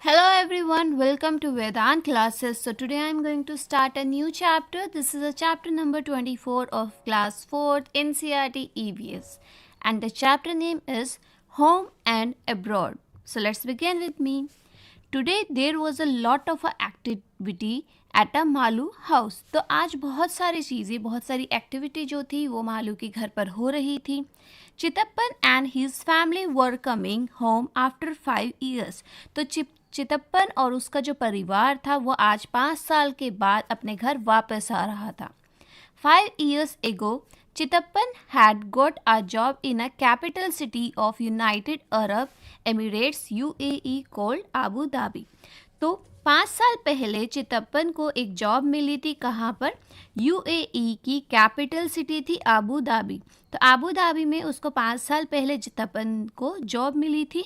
Hello everyone, welcome to Vedant classes. So today I am going to start a new chapter. This is a chapter number 24 of class 4th NCERT EVS and the chapter name is Home and Abroad. So let's begin with me. Today there was a lot of activity at a Malu house. तो आज बहुत सारी चीज़ें, बहुत सारी activity जो थी वो मालू के घर पर हो रही थी. Chitappan and his family were coming home after 5 years. तो चितप्पन और उसका जो परिवार था वो आज 5 साल के बाद अपने घर वापस आ रहा था. 5 years ago, Chitappan had got a job in a capital city of United Arab Emirates UAE called Abu Dhabi. तो 5 साल पहले चितप्पन को एक जॉब मिली थी. कहाँ पर? यूएई की कैपिटल सिटी थी आबू धाबी. तो आबू धाबी में उसको 5 साल पहले चितप्पन को जॉब मिली थी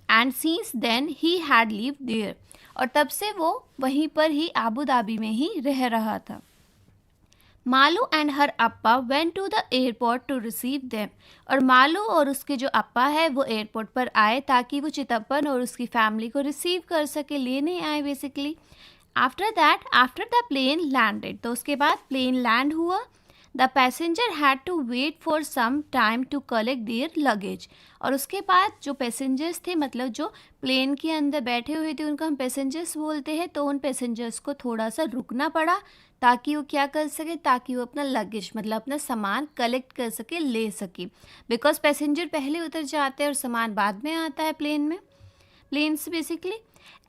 and since then he had lived there. और तब से वो वहीं पर ही आबू धाबी में ही रह रहा था. Malu and her Appa went to the airport to receive them. और मालू और उसके जो अप्पा है वो एयरपोर्ट पर आए ताकि वो चितप्पन और उसकी फैमिली को रिसीव कर सके, लेने आए basically. After the plane landed, तो उसके बाद प्लेन लैंड हुआ. The passenger had to wait for some time to collect their luggage. और उसके बाद जो पैसेंजर्स थे, मतलब जो प्लेन के अंदर बैठे हुए थे, उनको हम पैसेंजर्स बोलते हैं. तो उन पैसेंजर्स को थोड़ा सा रुकना पड़ा ताकि वो क्या कर सके, ताकि वो अपना लगेज मतलब अपना सामान कलेक्ट कर सके, ले सके. बिकॉज पैसेंजर पहले उतर जाते हैं और सामान बाद में आता है प्लेन से basically.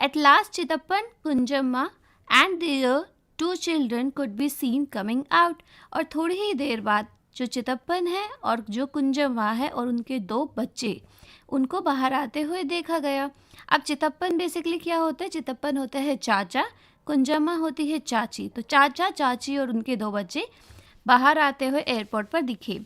At last Chitappan, Kunjamma and their 2 children could be seen coming out. और थोड़ी ही देर बाद जो चितप्पन है और जो कुंजम्मा है और उनके 2 बच्चे, उनको बाहर आते हुए देखा गया. अब चितप्पन बेसिकली क्या होता है? चितप्पन होता है चाचा, कुंजम्मा होती है चाची. तो चाचा, चाची और उनके 2 बच्चे बाहर आते हुए एयरपोर्ट पर दिखे.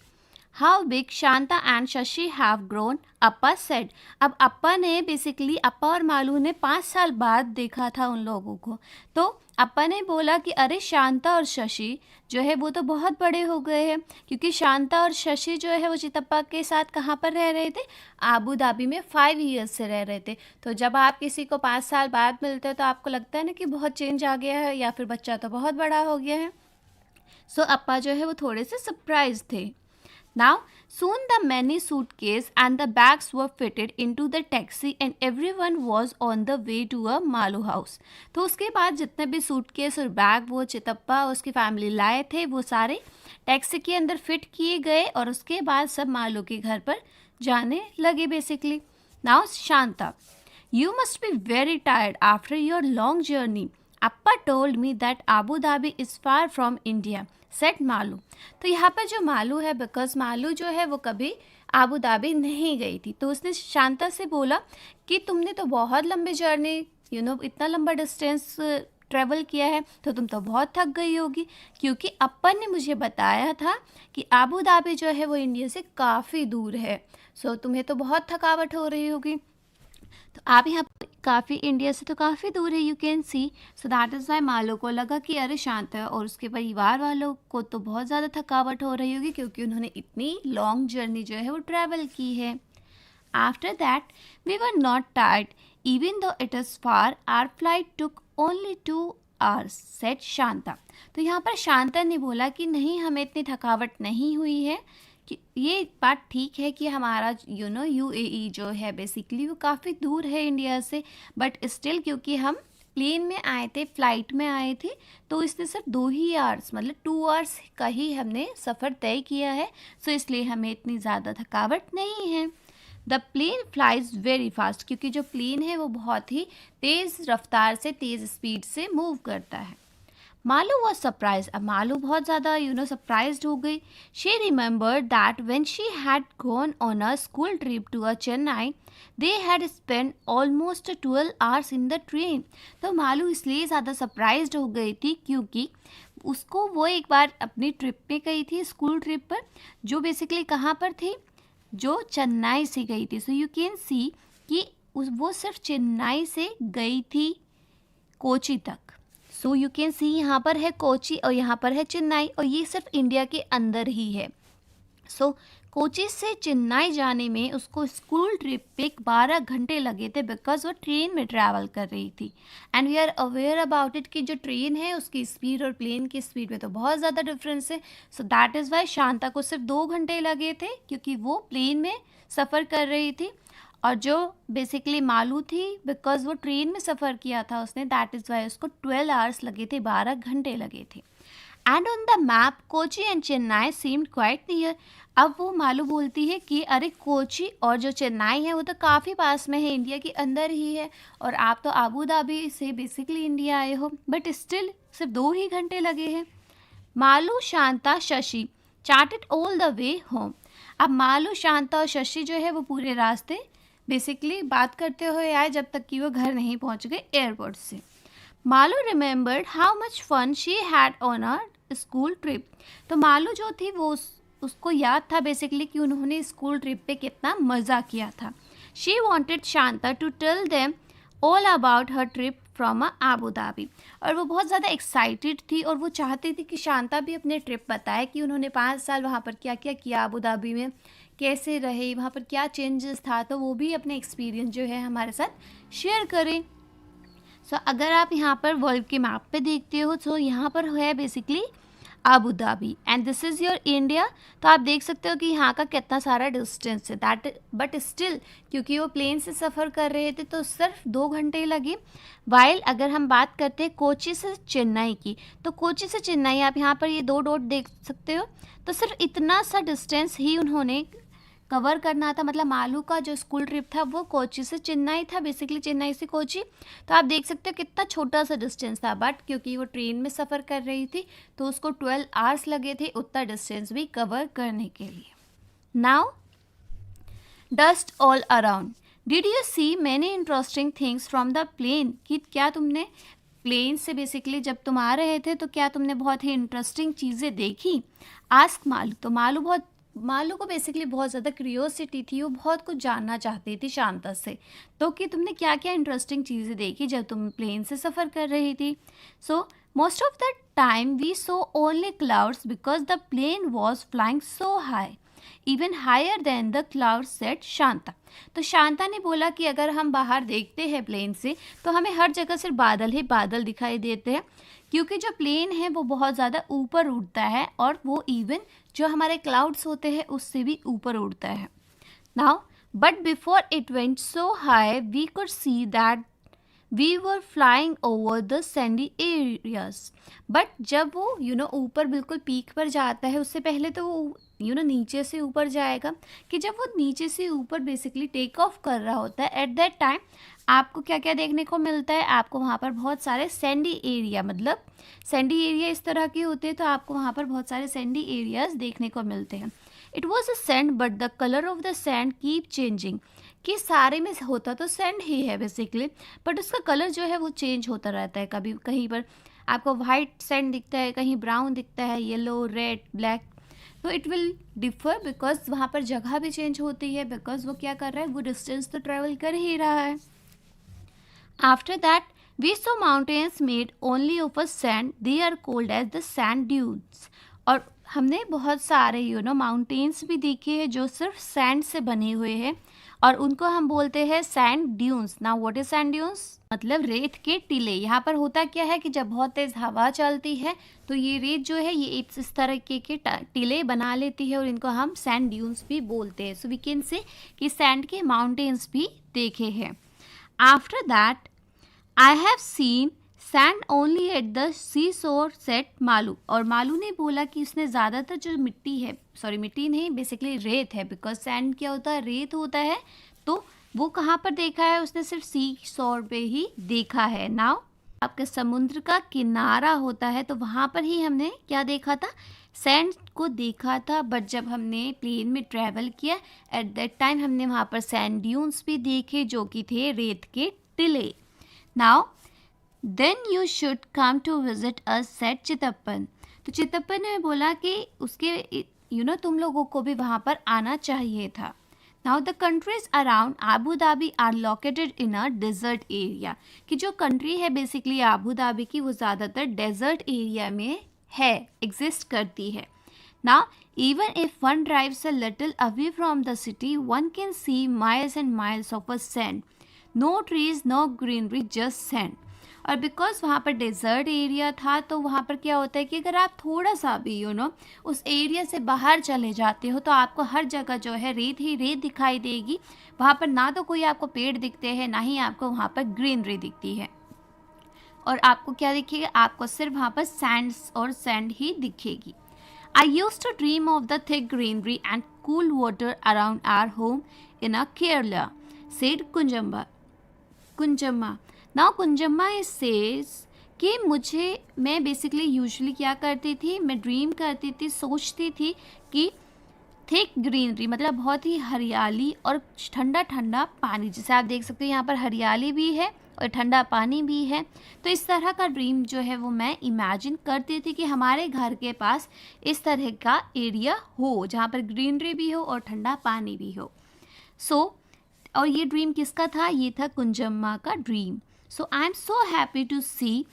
How big Shanta and Shashi have grown, Appa said. अब अप्पा ने बेसिकली, अप्पा और मालू ने 5 साल बाद देखा था उन लोगों को. तो अप्पा ने बोला कि अरे शांता और शशि जो है वो तो बहुत बड़े हो गए हैं, क्योंकि शांता और शशि जो है वो चितप्पा के साथ कहाँ पर रह रहे थे? आबू धाबी में 5 years से रह रहे थे. तो जब आप किसी को 5 साल बाद मिलते हो तो आपको लगता है ना कि बहुत चेंज आ गया है या फिर बच्चा तो बहुत बड़ा हो गया है. सो अप्पा जो है वो थोड़े से सरप्राइज थे. Now, soon the many suitcases and the bags were fitted into the taxi and everyone was on the way to a Malu house. तो उसके बाद जितने भी सूटकेस और बैग वो चितप्पा और उसकी फैमिली लाए थे वो सारे टैक्सी के अंदर फिट किए गए और उसके बाद सब मालू के घर पर जाने लगे basically. Now Shanta, you must be very tired after your long journey. Appa told me that Abu Dhabi is far from India, said Malu. तो यहाँ पर जो मालू है, बिकॉज मालू जो है वो कभी आबू धाबी नहीं गई थी, तो उसने शांता से बोला कि तुमने तो बहुत लंबी जर्नी इतना लंबा डिस्टेंस ट्रेवल किया है तो तुम तो बहुत थक गई होगी, क्योंकि अपन ने मुझे बताया था कि आबू धाबी जो है वो इंडिया से काफ़ी दूर है. सो तुम्हें तो बहुत थकावट हो रही होगी. तो आप यहाँ काफ़ी इंडिया से तो काफ़ी दूर है, you can see. So that is Y Malu को लगा कि अरे शांता और उसके परिवार वालों को तो बहुत ज़्यादा थकावट हो रही होगी, क्योंकि उन्होंने इतनी लॉन्ग जर्नी जो है वो ट्रैवल की है. After that we were not tired even though it is far, our flight took only 2 hours, said Shanta. तो यहाँ पर शांता ने बोला कि नहीं, हमें इतनी थकावट नहीं हुई है. कि ये बात ठीक है कि हमारा यूएई जो है बेसिकली वो काफ़ी दूर है इंडिया से, बट स्टिल क्योंकि हम प्लेन में आए थे, फ्लाइट में आए थे, तो इसने सिर्फ 2 ही आवर्स मतलब 2 hours का ही हमने सफ़र तय किया है. सो इसलिए हमें इतनी ज़्यादा थकावट नहीं है. The plane flies very fast, क्योंकि जो प्लेन है वो बहुत ही तेज़ रफ्तार से, तेज़ स्पीड से मूव करता है. Malu was surprise. अब मालू बहुत ज़्यादा सरप्राइज्ड हो गई. She remembered that when she had gone on a school trip to a Chennai they had spend almost 12 hours in the train. तो मालू इसलिए ज़्यादा सरप्राइज्ड हो गई थी क्योंकि उसको वो एक बार अपनी ट्रिप पे गई थी, स्कूल ट्रिप पर, जो बेसिकली कहाँ पर थी? जो चेन्नई से गई थी. सो यू कैन सी कि वो सिर्फ चेन्नई से गई थी कोची तक. सो यू कैन सी यहाँ पर है कोची और यहाँ पर है चेन्नई, और ये सिर्फ इंडिया के अंदर ही है. सो कोची से चेन्नई जाने में उसको स्कूल ट्रिप पे 12 घंटे लगे थे बिकॉज वो ट्रेन में ट्रैवल कर रही थी। And we are aware about it कि जो ट्रेन है उसकी स्पीड और प्लेन की स्पीड में तो बहुत ज़्यादा डिफरेंस है। सो दैट इज़ वाई शांता को सिर्फ 2 घंटे लगे थे क्योंकि वो प्लेन में सफ़र कर रही थी, और जो बेसिकली मालू थी बिकॉज वो ट्रेन में सफ़र किया था उसने, दैट इज़ वाई उसको 12 आवर्स लगे थे, 12 घंटे लगे थे। And on the map Kochi and Chennai seemed quite near. अब वो मालू बोलती है कि अरे कोची और जो चेन्नई है वो तो काफ़ी पास में है, इंडिया के अंदर ही है, और आप तो आबू धाबी से बेसिकली इंडिया आए हो, बट स्टिल सिर्फ 2 ही घंटे लगे हैं। Malu, Shanta, Shashi chartered all the way home. अब मालू, शांता और शशि जो है वो पूरे रास्ते बेसिकली बात करते हुए आए जब तक कि वो घर नहीं पहुंच गए एयरपोर्ट से। Malu remembered how much fun she had on a school trip. तो मालू जो थी वो उसको याद था बेसिकली कि उन्होंने स्कूल ट्रिप पे कितना मज़ा किया था। She wanted Shanta to tell them all about her trip from Abu Dhabi. और वो बहुत ज़्यादा एक्साइटेड थी और वो चाहती थी कि शांता भी अपने ट्रिप बताए कि उन्होंने 5 साल वहाँ पर क्या क्या किया, आबू धाबी में कैसे रहे, वहाँ पर क्या चेंजेस था, तो वो भी अपने एक्सपीरियंस जो है हमारे साथ शेयर करें। सो अगर आप यहाँ पर वर्ल्ड के मैप पे देखते हो तो यहाँ पर है basically Abu Dhabi and this is your India. तो आप देख सकते हो कि यहाँ का कितना सारा डिस्टेंस है, दैट बट स्टिल क्योंकि वो प्लेन से सफ़र कर रहे थे तो सिर्फ 2 घंटे लगे। वाइल अगर हम बात करते हैं कोची से चेन्नई की, तो कोची से चेन्नई आप यहाँ पर ये 2 डॉट देख सकते हो, तो सिर्फ इतना सा डिस्टेंस ही उन्होंने कवर करना था। मतलब मालू का जो स्कूल ट्रिप था वो कोची से चेन्नई था, बेसिकली चेन्नई से कोची। तो आप देख सकते हो कितना छोटा सा डिस्टेंस था, बट क्योंकि वो ट्रेन में सफ़र कर रही थी तो उसको 12 आवर्स लगे थे उतना डिस्टेंस भी कवर करने के लिए। Now dust all around. Did you see many interesting things from the plane. कि क्या तुमने प्लेन से बेसिकली जब तुम आ रहे थे तो क्या तुमने बहुत ही इंटरेस्टिंग चीज़ें देखी। आस्क मालू। तो मालू को बेसिकली बहुत ज़्यादा क्यूरियोसिटी थी, वो बहुत कुछ जानना चाहती थी शांता से, तो कि तुमने क्या क्या इंटरेस्टिंग चीज़ें देखी जब तुम प्लेन से सफ़र कर रही थी। So most of the time we saw only clouds because the plane was flying so high, even higher than the cloud said Shanta. तो शांता ने बोला कि अगर हम बाहर देखते हैं प्लेन से तो हमें हर जगह सिर्फ बादल ही बादल दिखाई देते हैं, क्योंकि जो प्लेन है वो बहुत ज़्यादा ऊपर उड़ता है और वो इवन जो हमारे क्लाउड्स होते हैं उससे भी ऊपर उड़ता है। Now but before it went so high we could see that we were flying over the sandy areas. But जब वो ऊपर बिल्कुल पीक पर जाता है उससे पहले तो वो नीचे से ऊपर जाएगा, कि जब वो नीचे से ऊपर बेसिकली टेक ऑफ कर रहा होता है एट दैट टाइम आपको क्या क्या देखने को मिलता है। आपको वहाँ पर बहुत सारे सैंडी एरिया, मतलब सैंडी एरिया इस तरह के होते हैं, तो आपको वहाँ पर बहुत सारे सैंडी एरियाज देखने को मिलते हैं। It was a sand but the colour of the sand keep changing. कि सारे में होता तो सैंड ही है बेसिकली, बट उसका कलर जो है वो चेंज होता रहता है। कभी कहीं पर आपको वाइट सैंड दिखता है, कहीं ब्राउन दिखता है, येलो, रेड, ब्लैक, तो इट विल डिफर बिकॉज वहाँ पर जगह भी चेंज होती है, बिकॉज वो क्या कर रहा है, वो डिस्टेंस तो ट्रेवल कर ही रहा है। After that we saw mountains made only of a sand, they are called as the sand dunes. और हमने बहुत सारे माउंटेन्स भी देखे हैं जो सिर्फ सैंड से बने हुए हैं और उनको हम बोलते हैं sand dunes. Now what is sand dunes, मतलब रेत के टीले। यहाँ पर होता क्या है कि जब बहुत तेज़ हवा चलती है तो ये रेत जो है ये इस तरह के टीले बना लेती है और इनको हम सैंड ड्यून्स भी बोलते हैं। सो वी कैन से कि सैंड के माउंटेन्स भी देखे हैं। After that I have seen sand only at the sea shore said Malu. और मालू ने बोला कि उसने ज़्यादातर जो मिट्टी है, सॉरी मिट्टी नहीं बेसिकली रेत है, बिकॉज सैंड क्या होता है, रेत होता है, तो वो कहाँ पर देखा है, उसने सिर्फ सी शोर पे ही देखा है। नाउ आपके समुद्र का किनारा होता है तो वहाँ पर ही हमने क्या देखा था, सैंड को देखा था। बट जब हमने प्लेन में ट्रैवल किया एट दैट टाइम हमने वहाँ पर सैंड ड्यून्स भी देखे जो कि थे रेत के टिले। Now then you should come to visit us said Chitappan. तो चितप्पन ने बोला कि उसके तुम लोगों को भी वहाँ पर आना चाहिए था। Now the countries around Abu Dhabi are located in a desert area. कि जो कंट्री है बेसिकली आबू धाबी की वो ज़्यादातर डेजर्ट एरिया में है, एग्जिस्ट करती है। Now, even if one drives a little away from the city, one can see miles and miles of a sand. No trees, no greenery, just sand. और because वहाँ पर डेजर्ट एरिया था तो वहाँ पर क्या होता है कि अगर आप थोड़ा सा भी उस एरिया से बाहर चले जाते हो तो आपको हर जगह जो है रेत ही रेत दिखाई देगी. वहाँ पर ना तो कोई आपको पेड़ दिखते हैं, ना ही आपको वहाँ पर ग्रीनरी दिखती है. और आपको क्या दिखेगा? आपको सिर्फ वहाँ पर सैंड्स और सैंड ही दिखेगी. I used to dream of the thick greenery and cool water around our home in a Kerala, said Kunjamma. Now Kunjamma says कि मैं बेसिकली यूजुअली क्या करती थी, मैं ड्रीम करती थी, सोचती थी कि थिक ग्रीनरी मतलब बहुत ही हरियाली और ठंडा ठंडा पानी. जैसे आप देख सकते हैं यहाँ पर हरियाली भी है और ठंडा पानी भी है. तो इस तरह का ड्रीम जो है वो मैं इमेजिन करती थी कि हमारे घर के पास इस तरह का एरिया हो जहाँ पर ग्रीनरी भी हो और ठंडा पानी भी हो. और ये ड्रीम किसका था? ये था कुंजम्मा का dream. So I am so happy to see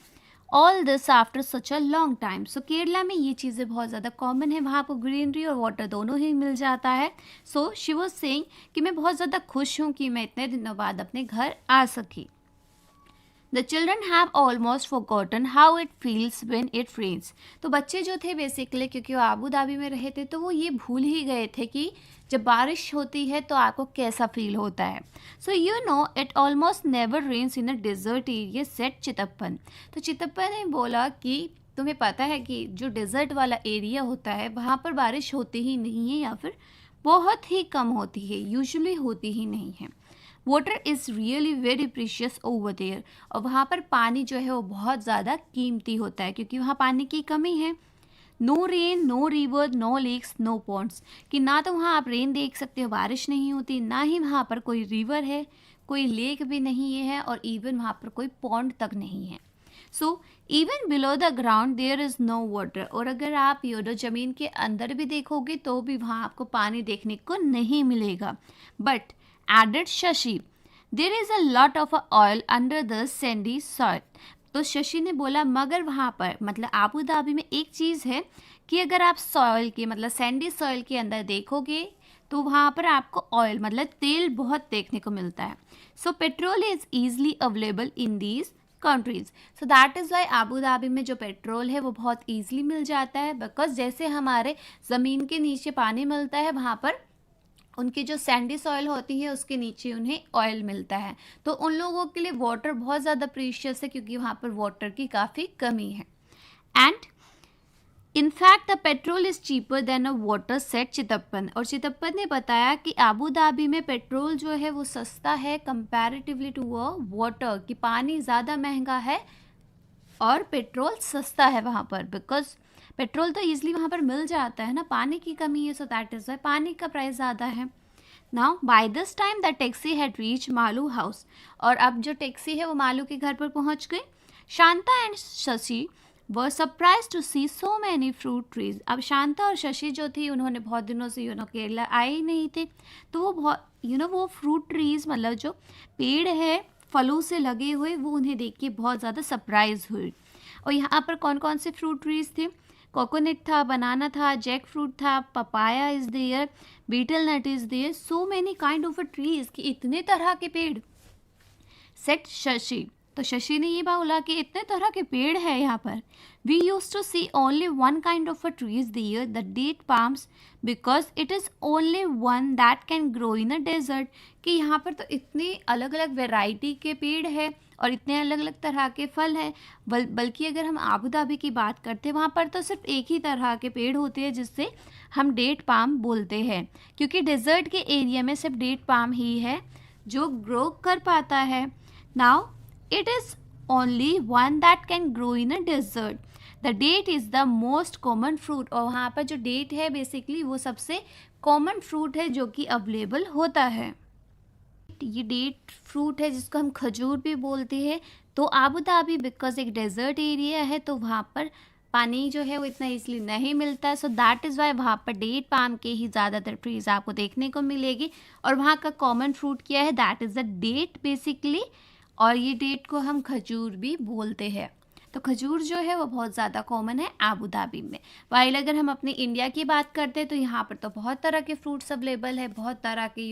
all this after such a long time. So Kerala में ये चीज़ें बहुत ज़्यादा कॉमन है, वहाँ आपको ग्रीनरी और वाटर दोनों ही मिल जाता है. सो शी वाज सेइंग कि मैं बहुत ज़्यादा खुश हूँ कि मैं इतने दिनों बाद अपने घर आ सकी. The children have almost forgotten how it feels when it rains. तो बच्चे जो थे बेसिकली क्योंकि वो आबू धाबी में रहे थे तो वो ये भूल ही गए थे कि जब बारिश होती है तो आपको कैसा फील होता है. So you know it almost never rains in a desert area said Chitappan. तो चितप्पन ने बोला कि तुम्हें पता है कि जो डेजर्ट वाला एरिया होता है वहाँ पर बारिश होती ही नहीं है या फिर बहुत ही कम होती है, यूजुअली होती ही नहीं है. Water is really very precious over there. और वहाँ पर पानी जो है वो बहुत ज़्यादा कीमती होता है क्योंकि वहाँ पानी की कमी है. No rain, no river, no lakes, no ponds. कि ना तो वहाँ आप रेन देख सकते हो, बारिश नहीं होती, ना ही वहाँ पर कोई रिवर है, कोई लेक भी नहीं है और इवन वहाँ पर कोई पॉन्ड तक नहीं है. So even below the ground there is no water. और अगर आप ज़मीन के अंदर भी देखोगे तो भी वहाँ आपको पानी देखने को नहीं मिलेगा. But added Shashi, there is a lot of oil under the sandy soil. तो शशि ने बोला मगर वहाँ पर मतलब आबू धाबी में एक चीज़ है कि अगर आप सॉइल के मतलब सैंडी सॉइल के अंदर देखोगे तो वहाँ पर आपको ऑयल मतलब तेल बहुत देखने को मिलता है. So petrol is easily available in these countries. So that is why Abu Dhabi में जो पेट्रोल है वो बहुत ईजिली मिल जाता है. बिकॉज जैसे हमारे ज़मीन के नीचे पानी मिलता है वहाँ पर उनकी जो सैंडी सॉइल होती है उसके नीचे उन्हें ऑयल मिलता है. तो उन लोगों के लिए वाटर बहुत ज़्यादा प्रीशियस है क्योंकि वहाँ पर वाटर की काफ़ी कमी है. And in fact the petrol is cheaper than a water said Chitappan. और चितप्पन ने बताया कि आबू धाबी में पेट्रोल जो है वो सस्ता है कंपैरेटिवली टू अ वाटर. कि पानी ज़्यादा महंगा है और पेट्रोल सस्ता है वहाँ पर. बिकॉज पेट्रोल तो ईजिली वहाँ पर मिल जाता है ना, पानी की कमी है. सो दैट इज़ वाई पानी का प्राइस ज़्यादा है. Now by this time the taxi had reach Malu house. और अब जो टैक्सी है वो मालू के घर पर पहुँच गई. Shanta and Shashi were surprise to see so many fruit trees. अब शांता और शशि जो थी उन्होंने बहुत दिनों से केरला आए ही नहीं थे तो वो बहुत वो फ्रूट ट्रीज मतलब जो पेड़ है फलों से लगे हुए वो उन्हें देख के बहुत ज़्यादा सरप्राइज हुई. और यहाँ पर कौन कौन से फ्रूट ट्रीज थे? कोकोनट था, बनाना था, जैक फ्रूट था, papaya is there, betel nut is there. So many kind of a trees कि इतने तरह के पेड़. सेट शशि. तो शशि ने ये बोला कि इतने तरह के पेड़ हैं यहाँ पर. We use to see only one kind of a trees there the date palms because it is only one that can grow in a desert. कि यहाँ पर तो इतने अलग अलग वेराइटी के पेड़ है और इतने अलग अलग तरह के फल हैं. बल्कि अगर हम आबू धाबी की बात करते हैं वहाँ पर तो सिर्फ एक ही तरह के पेड़ होते हैं जिससे हम डेट पाम बोलते हैं. क्योंकि डेजर्ट के एरिया में सिर्फ डेट पाम ही है जो ग्रो कर पाता है. Now it is only one that can grow in a desert. The date is the most common fruit. और वहाँ पर जो डेट है बेसिकली वो सबसे कॉमन फ्रूट है जो कि अवेलेबल होता है. ये डेट फ्रूट है जिसको हम खजूर भी बोलते हैं. तो आबू धाबी बिकॉज एक डेजर्ट एरिया है तो वहाँ पर पानी जो है वो इतना इसलिए नहीं मिलता है. सो दैट इज़ वाई वहाँ पर डेट पाम के ही ज़्यादातर ट्रीज आपको देखने को मिलेगी. और वहाँ का कॉमन फ्रूट क्या है? That is the date basically. और ये डेट को हम खजूर भी बोलते हैं. तो खजूर जो है वो बहुत ज़्यादा कॉमन है आबू धाबी में। वाइल अगर हम अपनी इंडिया की बात करते हैं तो यहाँ पर तो बहुत तरह के फ्रूट्स अवेलेबल है, बहुत तरह के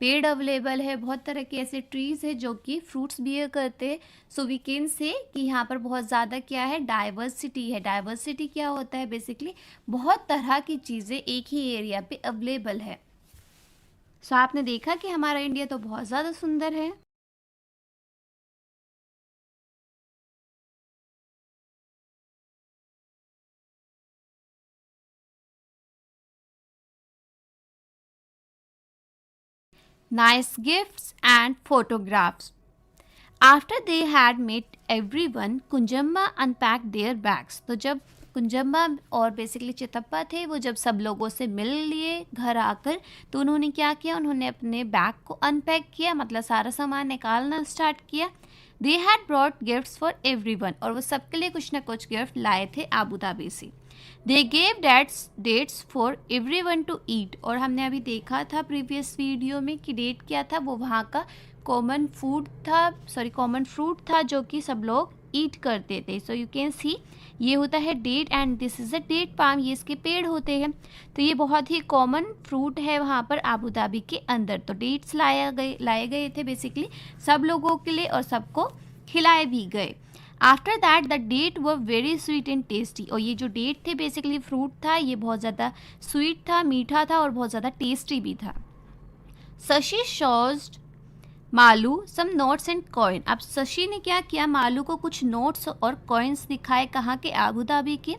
पेड़ अवेलेबल है, बहुत तरह के ऐसे ट्रीज़ है जो कि फ्रूट्स बियर करते हैं। सो वी कैन से कि यहाँ पर बहुत ज़्यादा क्या है, डाइवर्सिटी है। डाइवर्सिटी क्या होता है, बेसिकली बहुत तरह की चीज़ें एक ही एरिया पे अवेलेबल है। सो आपने देखा कि हमारा इंडिया तो बहुत ज़्यादा सुंदर है। Nice gifts and photographs. After they had met everyone, Kunjamma unpacked their bags. तो जब कुंजम्मा और बेसिकली चितप्पा थे, वो जब सब लोगों से मिल लिए घर आकर, तो उन्होंने क्या किया, उन्होंने अपने बैग को अनपैक किया, मतलब सारा सामान निकालना स्टार्ट किया। They had brought gifts for everyone, और वो सबके लिए कुछ ना कुछ गिफ्ट लाए थे आबू धाबी से। They gave dates for everyone to eat, और हमने अभी देखा था प्रीवियस वीडियो में कि डेट क्या था, वो वहाँ का कॉमन फ्रूट था जो कि सब लोग ईट करते थे। सो यू कैन सी ये होता है date and this is a date palm, ये इसके पेड़ होते हैं। तो ये बहुत ही कॉमन फ्रूट है वहाँ पर आबू धाबी के अंदर। तो डेट्स लाए गए थे बेसिकली सब लोगों के लिए, और सबको खिलाए भी गए। After that the date were very sweet and tasty, और ये जो डेट थे बेसिकली फ्रूट था, ये बहुत ज़्यादा स्वीट था, मीठा था और बहुत ज़्यादा टेस्टी भी था। Shashi showed Malu some notes and coin. अब शशि ने क्या किया, मालू को कुछ नोट्स और कॉइन्स दिखाए, कहाँ के, आबू धाबी के।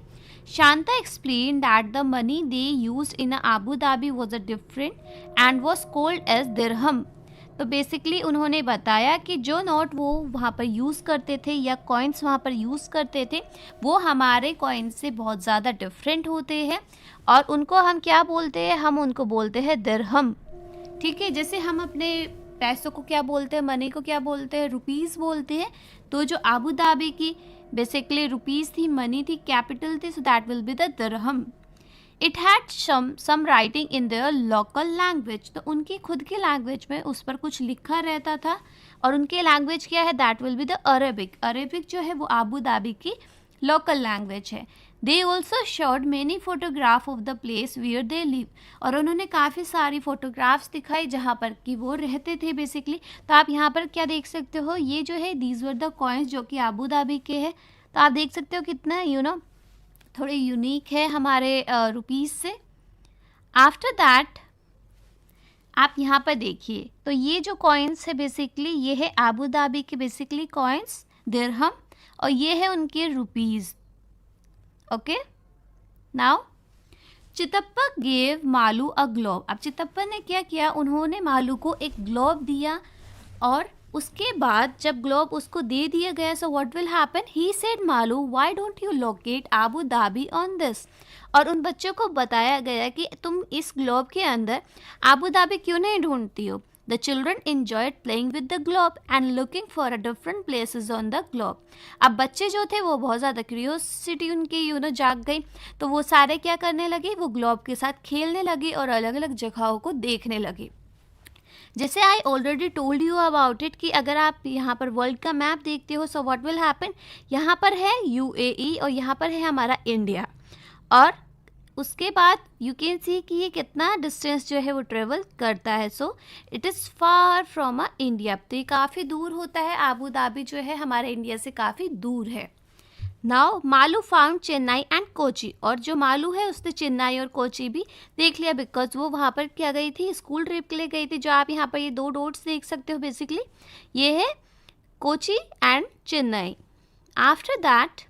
Shanta explain that the money they used in Abu Dhabi was a different and was called as dirham. तो बेसिकली उन्होंने बताया कि जो नोट वो वहाँ पर यूज़ करते थे या कॉइन्स वहाँ पर यूज़ करते थे, वो हमारे कॉइन्स से बहुत ज़्यादा डिफरेंट होते हैं, और उनको हम क्या बोलते हैं, हम उनको बोलते हैं दिरहम। ठीक है, जैसे हम अपने पैसों को क्या बोलते हैं, मनी को क्या बोलते हैं, रुपीज़ बोलते हैं। तो जो आबू धाबी की बेसिकली रुपीज़ थी, मनी थी, कैपिटल थी, so that will be the dirham. It had some writing in their local language, तो उनकी खुद की लैंग्वेज में उस पर कुछ लिखा रहता था, और उनकी लैंग्वेज क्या है, that will be the Arabic. Arabic जो है वो आबू धाबी की लोकल लैंग्वेज है। They also showed many photograph of the place wear they live, और उन्होंने काफ़ी सारी फोटोग्राफ्स दिखाई जहाँ पर कि वो रहते थे बेसिकली। तो आप यहाँ पर क्या देख सकते हो, ये जो है दीज वर द कॉइन्स जो कि आबू धाबी के हैं। तो आप देख सकते हो कितना थोड़े यूनिक है हमारे रुपीज़ से। आफ्टर दैट आप यहाँ पर देखिए, तो ये जो कॉइन्स है बेसिकली ये है आबू धाबी के बेसिकली कॉइन्स, दिरहम, और ये है उनके rupees. Okay, now Chitappa gave Malu a globe. अब चितप्पा ने क्या किया, उन्होंने मालू को एक ग्लोब दिया, और उसके बाद जब ग्लोब उसको दे दिया गया, so what will happen, he said Malu why don't you locate Abu Dhabi on this. और उन बच्चों को बताया गया कि तुम इस ग्लोब के अंदर आबू धाबी क्यों नहीं ढूंढती हो। The children enjoyed playing with the globe and looking for a different places on the globe. अब बच्चे जो थे वो बहुत ज़्यादा क्यूरियोसिटी उनकी जाग गई, तो वो सारे क्या करने लगे, वो ग्लोब के साथ खेलने लगे और अलग अलग जगहों को देखने लगे। जैसे I already told you about it कि अगर आप यहाँ पर वर्ल्ड का मैप देखते हो, सो व्हाट विल हैपन, यहाँ पर है यूएई और यहाँ पर है हमारा इंडिया, और उसके बाद यू कैन सी कि ये कितना डिस्टेंस जो है वो ट्रेवल करता है। So it is far from a India, तो ये काफ़ी दूर होता है, आबू धाबी जो है हमारे इंडिया से काफ़ी दूर है। Now Malu found Chennai and Kochi, और जो मालू है उसने चेन्नई और कोची भी देख लिया, बिकॉज वो वहाँ पर क्या गई थी, स्कूल ट्रिप के लिए गई थी। जो आप यहाँ पर ये दो डॉट्स देख सकते हो बेसिकली ये है Kochi and Chennai. After that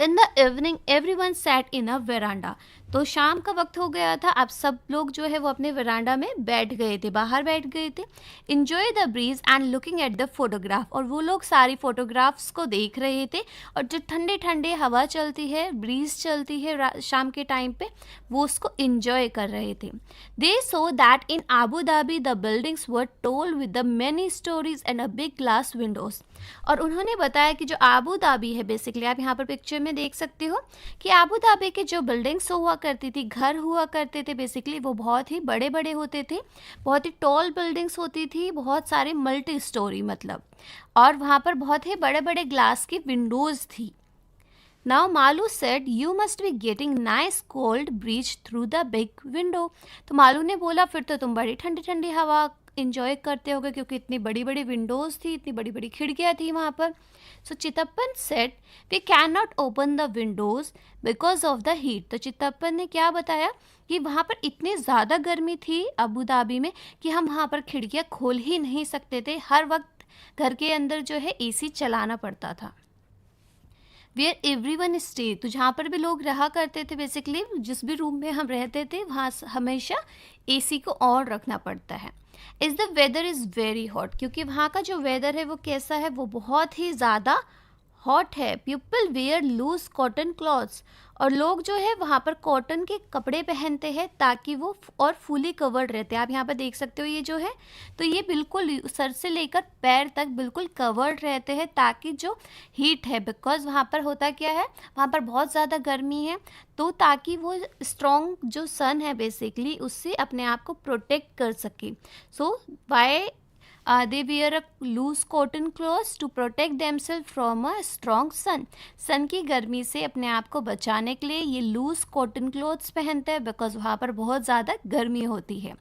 in the evening everyone sat in a veranda, तो शाम का वक्त हो गया था, अब सब लोग जो है वो अपने वेरांडा में बैठ गए थे, बाहर बैठ गए थे। Enjoy the breeze and looking at the photograph, और वो लोग सारी फोटोग्राफ्स को देख रहे थे, और जो ठंडे ठंडे हवा चलती है, ब्रीज चलती है शाम के टाइम पे, वो उसको इन्जॉय कर रहे थे। They saw that in Abu Dhabi the buildings were told with the many stories and a big glass windows, और उन्होंने बताया कि जो आबू धाबी है बेसिकली आप यहाँ पर पिक्चर में देख सकते हो कि आबू धाबी के जो बिल्डिंग्स हुआ करती थी, घर हुआ करते थे बेसिकली, वो बहुत ही बड़े बड़े होते थे, बहुत ही टॉल बिल्डिंग्स होती थी, बहुत सारे मल्टी स्टोरी मतलब, और वहाँ पर बहुत ही बड़े बड़े ग्लास की विंडोज़ थी. Now Malu said, "You must be getting nice cold breeze through the big window." तो मालू ने बोला, फिर तो तुम बड़ी ठंडी ठंडी हवा इंजॉय करते होगे, क्योंकि इतनी बड़ी बड़ी विंडोज़ थी, इतनी बड़ी बड़ी खिड़कियाँ थी वहाँ पर. So Chitappan said, "we can not open the windows because of the heat." तो चितप्पन ने क्या बताया कि वहाँ पर इतनी ज़्यादा गर्मी थी अबू धाबी में कि हम वहाँ पर खिड़कियाँ खोल ही नहीं सकते थे, हर वक्त घर के अंदर जो है एसी चलाना पड़ता था. वेयर एवरी वन स्टे, तो जहाँ पर भी लोग रहा करते थे बेसिकली, जिस भी रूम में हम रहते थे वहाँ हमेशा एसी को ऑन रखना पड़ता है. Is the weather is very hot, क्योंकि वहाँ का जो वेदर है वो कैसा है, वो बहुत ही ज़्यादा हॉट है. People wear loose cotton clothes, और लोग जो है वहाँ पर कॉटन के कपड़े पहनते हैं ताकि वो और फुली कवर्ड रहते हैं. आप यहाँ पर देख सकते हो ये जो है, तो ये बिल्कुल सर से लेकर पैर तक बिल्कुल कवर्ड रहते हैं ताकि जो हीट है, बिकॉज वहाँ पर होता क्या है, वहाँ पर बहुत ज़्यादा गर्मी है, तो ताकि वो स्ट्रॉन्ग जो सन है बेसिकली उससे अपने आप को प्रोटेक्ट कर सके. सो Y they wear a loose cotton clothes to protect themselves from a strong sun. सन की गर्मी से अपने आप को बचाने के लिए ये लूज कॉटन क्लोथ्स पहनते हैं, बिकॉज वहाँ पर बहुत ज़्यादा गर्मी होती है.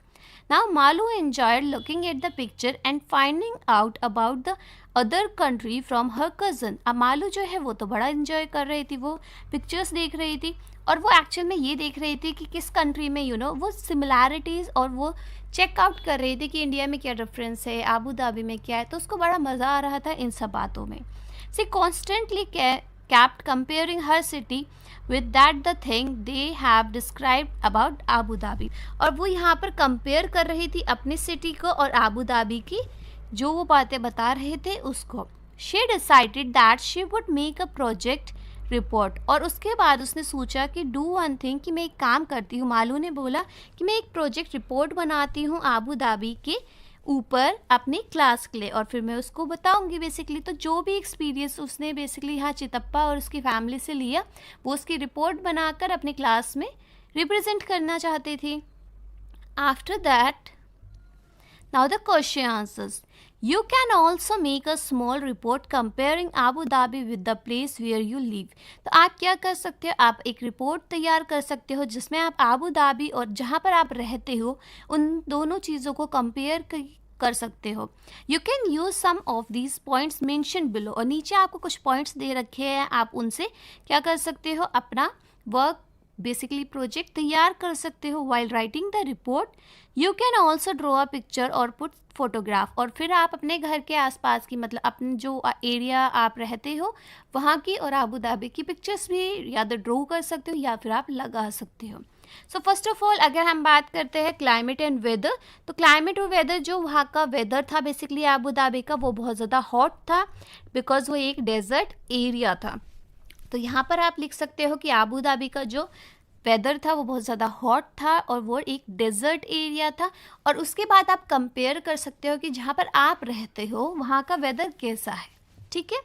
Now Malu enjoyed looking at the picture and finding out about the other country from her cousin. अब मालू जो है वो तो बड़ा enjoy कर रही थी, वो पिक्चर्स देख रही थी, और वो एक्चुअल में ये देख रही थी कि किस कंट्री में वो सिमिलैरिटीज़, और वो चेकआउट कर रही थी कि इंडिया में क्या डिफरेंस है, आबू धाबी में क्या है. तो उसको बड़ा मज़ा आ रहा था इन सब बातों में. सी constantly kept comparing her city with that the thing they have described about Abu Dhabi. और वो यहाँ पर कंपेयर कर रही थी अपनी सिटी को और आबू धाबी की, जो वो बातें बता रहे थे उसको. She decided that she would make a project report, और उसके बाद उसने सोचा कि डू वन थिंग, कि मैं एक काम करती हूँ. मालू ने बोला कि मैं एक प्रोजेक्ट रिपोर्ट बनाती हूँ आबू धाबी के ऊपर अपनी क्लास के लिए, और फिर मैं उसको बताऊंगी बेसिकली. तो जो भी एक्सपीरियंस उसने बेसिकली यहाँ चितप्पा और उसकी फैमिली से लिया, वो उसकी रिपोर्ट बनाकर अपनी क्लास में रिप्रेजेंट करना चाहती थी. After that, now the question answers. You can also make a small report comparing Abu Dhabi with the place where you live. तो आप क्या कर सकते हो, आप एक रिपोर्ट तैयार कर सकते हो जिसमें आप आबू धाबी और जहाँ पर आप रहते हो उन दोनों चीज़ों को कंपेयर कर सकते हो. You can use some of these points mention below, और नीचे आपको कुछ पॉइंट्स दे रखे हैं, आप उनसे क्या कर सकते हो, अपना वर्क बेसिकली प्रोजेक्ट तैयार कर सकते हो. While writing the report you can also draw a picture और पुट फोटोग्राफ, और फिर आप अपने घर के आसपास की मतलब अपने जो एरिया आप रहते हो वहाँ की और आबू धाबी की पिक्चर्स भी या तो ड्रॉ कर सकते हो या फिर आप लगा सकते हो. सो फर्स्ट ऑफ ऑल अगर हम बात करते हैं क्लाइमेट एंड वेदर, तो क्लाइमेट और वेदर, जो वहाँ का वेदर था बेसिकली आबू धाबी का, वो बहुत ज़्यादा हॉट था बिकॉज वो एक डेजर्ट एरिया था. तो यहाँ पर आप लिख सकते हो कि आबू धाबी का जो वेदर था वो बहुत ज़्यादा हॉट था और वो एक डेजर्ट एरिया था. और उसके बाद आप कंपेयर कर सकते हो कि जहाँ पर आप रहते हो वहाँ का वेदर कैसा है. ठीक है,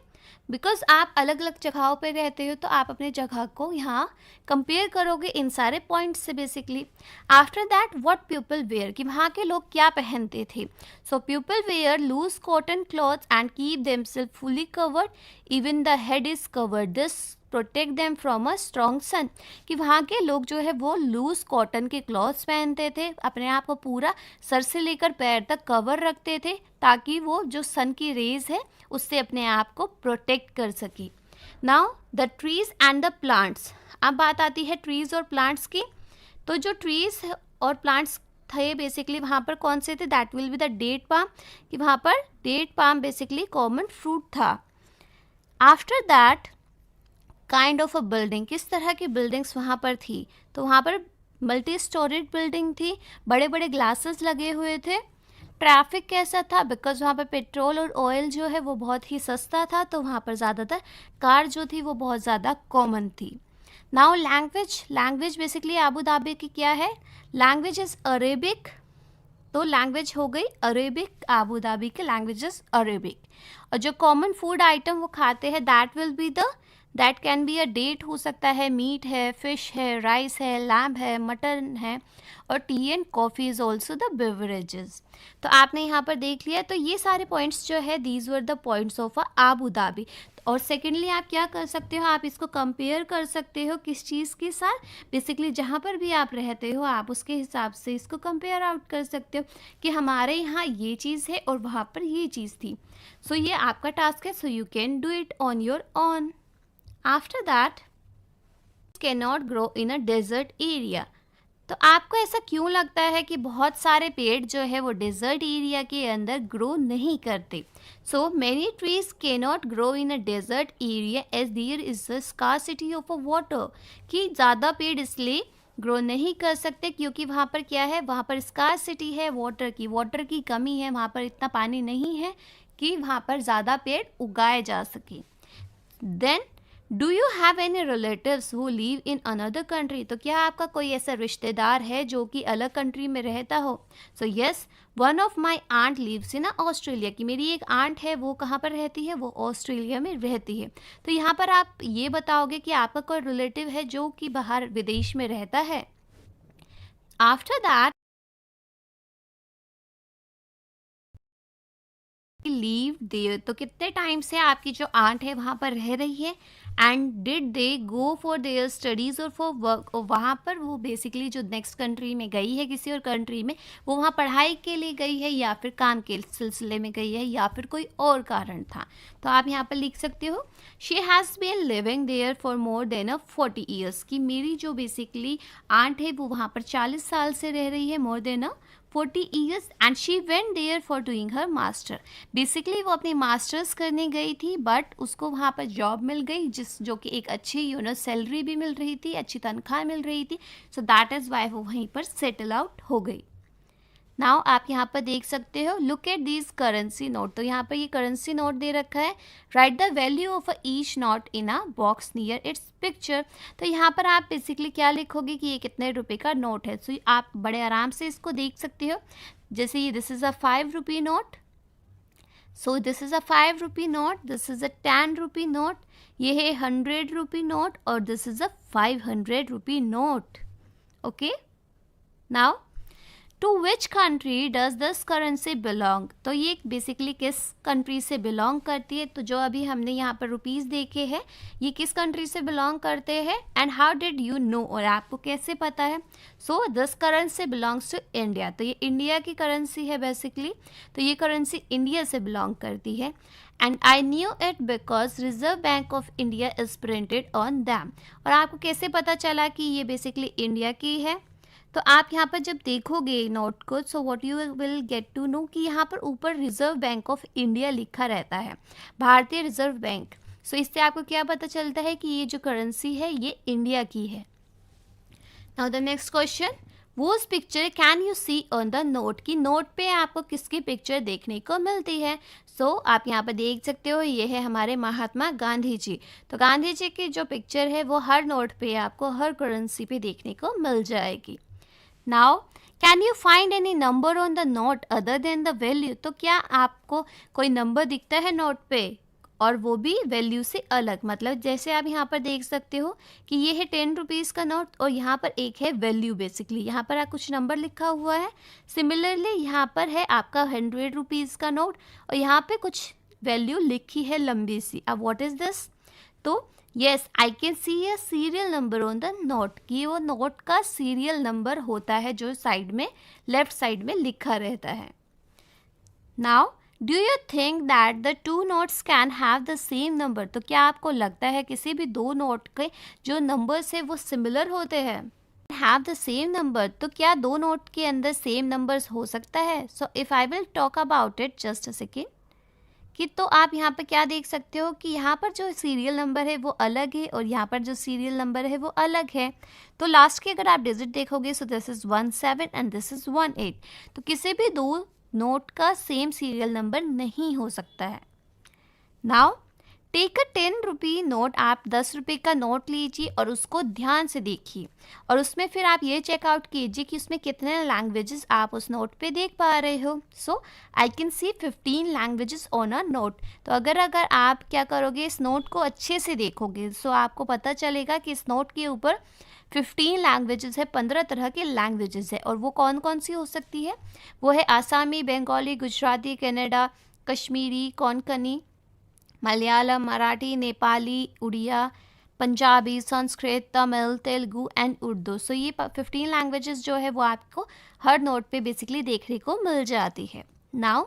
बिकॉज आप अलग अलग जगहों पे रहते हो, तो आप अपने जगह को यहाँ कंपेयर करोगे इन सारे पॉइंट्स से basically. After that, what people wear, कि वहाँ के लोग क्या पहनते थे. So people wear loose cotton clothes and keep themselves fully covered, even the head is covered, this protect them from a strong sun. कि वहाँ के लोग जो है वो लूज कॉटन के क्लॉथ्स पहनते थे, अपने आप को पूरा सर से लेकर पैर तक कवर रखते थे ताकि वो जो सन की रेज है उससे अपने आप को प्रोटेक्ट कर सके. Now the trees and the plants. अब बात आती है ट्रीज और प्लांट्स की. तो जो ट्रीज और प्लांट्स थे बेसिकली वहाँ पर कौन से थे, that will be the date palm, कि वहाँ पर date palm basically common fruit था. After that, kind of a building, किस तरह की बिल्डिंग्स वहाँ पर थी. तो वहाँ पर मल्टी स्टोरेड बिल्डिंग थी, बड़े बड़े ग्लासेस लगे हुए थे. ट्रैफिक कैसा था, बिकॉज वहाँ पर पेट्रोल और ऑयल जो है वो बहुत ही सस्ता था, तो वहाँ पर ज़्यादातर कार जो थी वो बहुत ज़्यादा कॉमन थी. Now language basically Abu Dhabi की क्या है, लैंग्वेज इज़ अरेबिक. तो लैंग्वेज हो गई अरेबिक, आबू धाबी के लैंग्वेज इज़ अरेबिक. और जो कॉमन फूड आइटम वो खाते हैं that will be the that can be a date हो सकता है, मीट है, फिश है, राइस है, लैम्ब है, मटन है, और T and coffee is also the beverages. तो आपने यहाँ पर देख लिया, तो ये सारे पॉइंट्स जो है these were the points of Abu Dhabi. और सेकेंडली आप क्या कर सकते हो, आप इसको कंपेयर कर सकते हो किस चीज़ के साथ, बेसिकली जहाँ पर भी आप रहते हो आप उसके हिसाब से इसको कंपेयर आउट कर सकते हो कि हमारे यहाँ ये चीज़ है और वहाँ पर ये चीज़ थी। सो ये आपका टास्क है, so you can do it on your own. After that, can not grow in a desert area. तो आपको ऐसा क्यों लगता है कि बहुत सारे पेड़ जो है वो डेजर्ट एरिया के अंदर ग्रो नहीं करते? So many trees can not grow in a desert area as there is a scarcity of a water. कि ज़्यादा पेड़ इसलिए ग्रो नहीं कर सकते क्योंकि वहाँ पर क्या है, वहाँ पर स्कार्सिटी है वाटर की कमी है, वहाँ पर इतना पानी नहीं है कि वहाँ पर ज़्यादा पेड़ उगाए जा सके। Then, do you have any relatives who live in another country? तो क्या आपका कोई ऐसा रिश्तेदार है जो कि अलग कंट्री में रहता हो? So yes, one of my aunt lives in Australia. कि मेरी एक आंट है, वो कहाँ पर रहती है, वो ऑस्ट्रेलिया में रहती है। तो यहाँ पर आप ये बताओगे कि आपका कोई रिलेटिव है जो कि बाहर विदेश में रहता है। After that, leave there. तो कितने टाइम से आपकी जो आंट है वहाँ पर रह रही है, and did they go for their studies और फॉर वर्क। और वहाँ पर वो बेसिकली जो नेक्स्ट कंट्री में गई है, किसी और कंट्री में, वो वहाँ पढ़ाई के लिए गई है या फिर काम के सिलसिले में गई है या फिर कोई और कारण था। तो आप यहाँ पर लिख सकते हो, she has been living there for more than a 40 years. कि मेरी जो बेसिकली आंट है वो वहाँ पर 40 साल से रह रही है, more than a 40 years, and she went there for doing her master. Basically वो अपनी मास्टर्स करने गई थी, बट उसको वहाँ पर जॉब मिल गई जो कि एक अच्छी सैलरी भी मिल रही थी, अच्छी तनख्वाह मिल रही थी। सो दैट इज़ वाई वो वहीं पर सेटल आउट हो गई। नाउ आप यहाँ पर देख सकते हो, look at this currency note. तो यहाँ पर ये करेंसी नोट दे रखा है, right the value of each note in a box near it's picture. तो यहाँ पर आप बेसिकली क्या लिखोगे कि ये कितने रुपए का नोट है। सो आप बड़े आराम से इसको देख सकते हो। जैसे ये this is a 5 rupee note, so this is a 5 rupee note, this is a 10 rupee note, ये है 100 रुपी नोट, और this is a 500 rupee note. Okay, now to which country does this currency belong. तो ये basically किस country से belong करती है। तो जो अभी हमने यहाँ पर रुपीज़ देखे हैं, ये किस कंट्री से बिलोंग करते हैं, and how did you know, और आपको कैसे पता है। So this currency belongs to India. तो ये इंडिया की करेंसी है बेसिकली, तो ये करेंसी इंडिया से बिलोंग करती है। And I knew it because reserve bank of India is printed on them. और आपको कैसे पता चला कि ये बेसिकली इंडिया की है। तो आप यहाँ पर जब देखोगे नोट को, so what you will get to know कि यहाँ पर ऊपर रिजर्व बैंक ऑफ इंडिया लिखा रहता है, भारतीय रिजर्व बैंक। सो इससे आपको क्या पता चलता है कि ये जो करेंसी है ये इंडिया की है। Now the next question, whose picture can you see on the note. की नोट पे आपको किसकी पिक्चर देखने को मिलती है। सो आप यहाँ पर देख सकते हो, ये है हमारे महात्मा गांधी जी। तो गांधी जी की जो पिक्चर है वो हर नोट पे आपको, हर करेंसी पे देखने को मिल जाएगी। Now can you find any number on the note other than the value. तो क्या आपको कोई नंबर दिखता है नोट पे, और वो भी वैल्यू से अलग। मतलब जैसे आप यहाँ पर देख सकते हो कि ये है 10 रुपीज़ का नोट, और यहाँ पर एक है वैल्यू, बेसिकली यहाँ पर कुछ नंबर लिखा हुआ है। सिमिलरली यहाँ पर है आपका 100 रुपीज़ का नोट, और यहाँ पे कुछ वैल्यू लिखी है लंबी सी। अब व्हाट इज़ दिस। तो yes, I can C a serial number on the note. कि वो नोट का सीरियल नंबर होता है जो साइड में, लेफ्ट साइड में लिखा रहता है। Now do you think that the two notes can have the same number. तो क्या आपको लगता है किसी भी दो नोट के जो नंबर्स है वो सिमिलर होते हैं, हैव द सेम नंबर। तो क्या दो नोट के अंदर सेम नंबर्स हो सकता है। So if I will talk about it, just a second. कि तो आप यहाँ पर क्या देख सकते हो कि यहाँ पर जो सीरियल नंबर है वो अलग है, और यहाँ पर जो सीरियल नंबर है वो अलग है। तो लास्ट के अगर आप डिजिट देखोगे, सो this is 17 and this is 18। तो किसी भी दो नोट का सेम सीरियल नंबर नहीं हो सकता है। Now take a 10 rupee note, आप 10 रुपये का नोट लीजिए और उसको ध्यान से देखिए और उसमें फिर आप ये चेकआउट कीजिए कि उसमें कितने लैंग्वेजेस आप उस नोट पे देख पा रहे हो. So I can see 15 languages on a note. तो अगर आप क्या करोगे, इस नोट को अच्छे से देखोगे, सो आपको पता चलेगा कि इस नोट के ऊपर 15 लैंग्वेजेस है, 15 तरह के लैंग्वेजेस है. और वो कौन कौन सी हो सकती है? वो है आसामी, बंगाली, गुजराती, कन्नड़ा, कश्मीरी, कोंकणी, मलयालम, मराठी, नेपाली, उड़िया, पंजाबी, संस्कृत, तमिल, तेलुगु एंड उर्दू. सो ये 15 लैंग्वेजेस जो है वो आपको हर नोट पे बेसिकली देखने को मिल जाती है. Now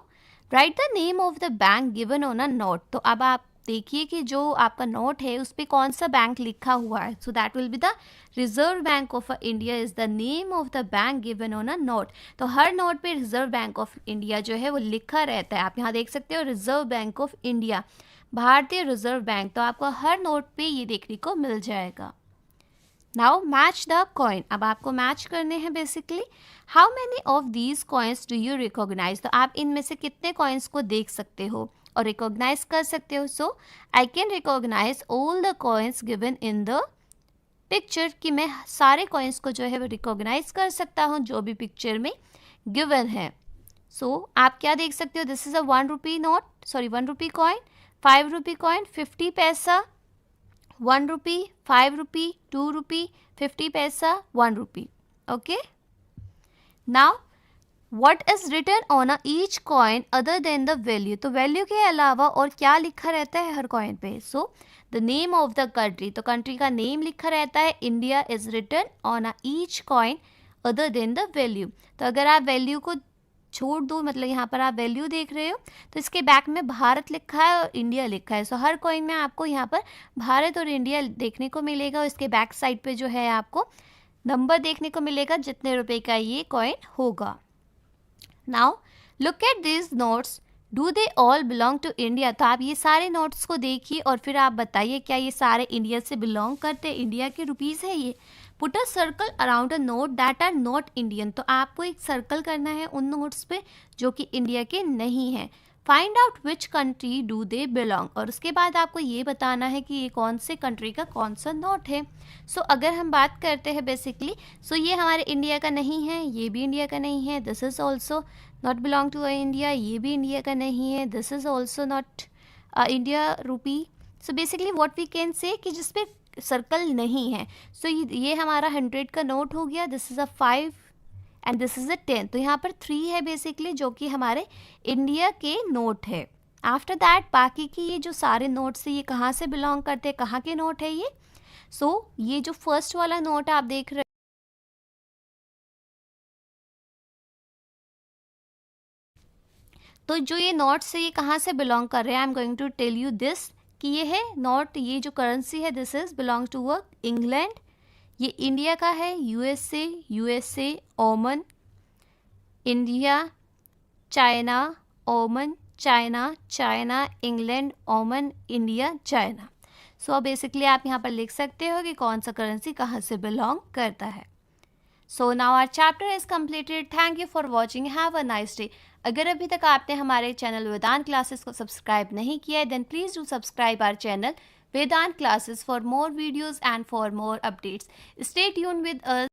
right the name of the bank given on a note. तो अब आप देखिए कि जो आपका नोट है उस पर कौन सा बैंक लिखा हुआ है. सो that will be the reserve bank of India is the name of the bank given on a note. तो हर नोट पे रिजर्व बैंक ऑफ इंडिया जो है वो लिखा रहता है. आप यहाँ देख सकते हो रिजर्व बैंक ऑफ इंडिया, भारतीय रिजर्व बैंक. तो आपको हर नोट पे ये देखने को मिल जाएगा. Now match the coin. अब आपको मैच करने हैं basically. How many of these coins do you recognize. तो आप इनमें से कितने कॉइन्स को देख सकते हो और रिकॉग्नाइज कर सकते हो. So I can recognize all the coins given in the picture, कि मैं सारे कॉइन्स को जो है वो रिकॉग्नाइज कर सकता हूँ जो भी पिक्चर में गिवन है. सो आप क्या देख सकते हो, this is a 1 rupee note, sorry 1 rupee coin, 5 rupee coin, 50 paisa, 1 rupee, 5 rupee, 2 rupee, 50 paisa, 1 rupee. Okay. Now what is written on a each coin other than the value. तो वैल्यू के अलावा और क्या लिखा रहता है हर कॉइन पे. So the name of the country, तो कंट्री का नेम लिखा रहता है. India is written on a each coin other than the value. तो अगर आप वैल्यू को छोड़ दो, मतलब यहाँ पर आप वैल्यू देख रहे हो तो इसके बैक में भारत लिखा है और इंडिया लिखा है. सो हर कॉइन में आपको यहाँ पर भारत और इंडिया देखने को मिलेगा और इसके बैक साइड पे जो है आपको नंबर देखने को मिलेगा जितने रुपए का ये कॉइन होगा. Now look at this notes, do they all belong to India. तो आप ये सारे नोट्स को देखिए और फिर आप बताइए क्या ये सारे इंडिया से बिलोंग करते हैं, इंडिया के रुपीज़ है ये. Put a circle around a note that are not Indian. तो आपको एक सर्कल करना है उन नोट्स पे जो कि इंडिया के नहीं हैं. Find out which country do they belong. और उसके बाद आपको ये बताना है कि ये कौन से कंट्री का कौन सा नोट है. सो अगर हम बात करते हैं बेसिकली, सो ये हमारे इंडिया का नहीं है, ये भी इंडिया का नहीं है, this is also not belong to India, ये भी इंडिया का नहीं है, this is also not India rupee. So basically what we can say कि जिसपे सर्कल नहीं है. सो ये हमारा 100 का नोट हो गया, this is a 5 and this is a 10. तो यहाँ पर 3 है बेसिकली जो कि हमारे इंडिया के नोट है. आफ्टर दैट बाकी की ये जो सारे नोट्स है ये कहाँ से बिलोंग करते हैं, कहाँ के नोट है ये. सो ये जो फर्स्ट वाला नोट आप देख रहे तो जो ये नोट्स है ये कहाँ से बिलोंग कर रहे हैं, I am going to tell you this कि ये है नोट, ये जो करेंसी है this is belong to a England. ये इंडिया का है, USA, Oman, India, China, Oman, China, England, Oman, India, China. So basically आप यहाँ पर लिख सकते हो कि कौन सा करेंसी कहाँ से बिलोंग करता है. So now our chapter is completed. Thank you for watching. Have a nice day. अगर अभी तक आपने हमारे चैनल वेदांत क्लासेस को सब्सक्राइब नहीं किया है then please do subscribe our channel Vedant Classes for more videos and for more updates. Stay tune with us.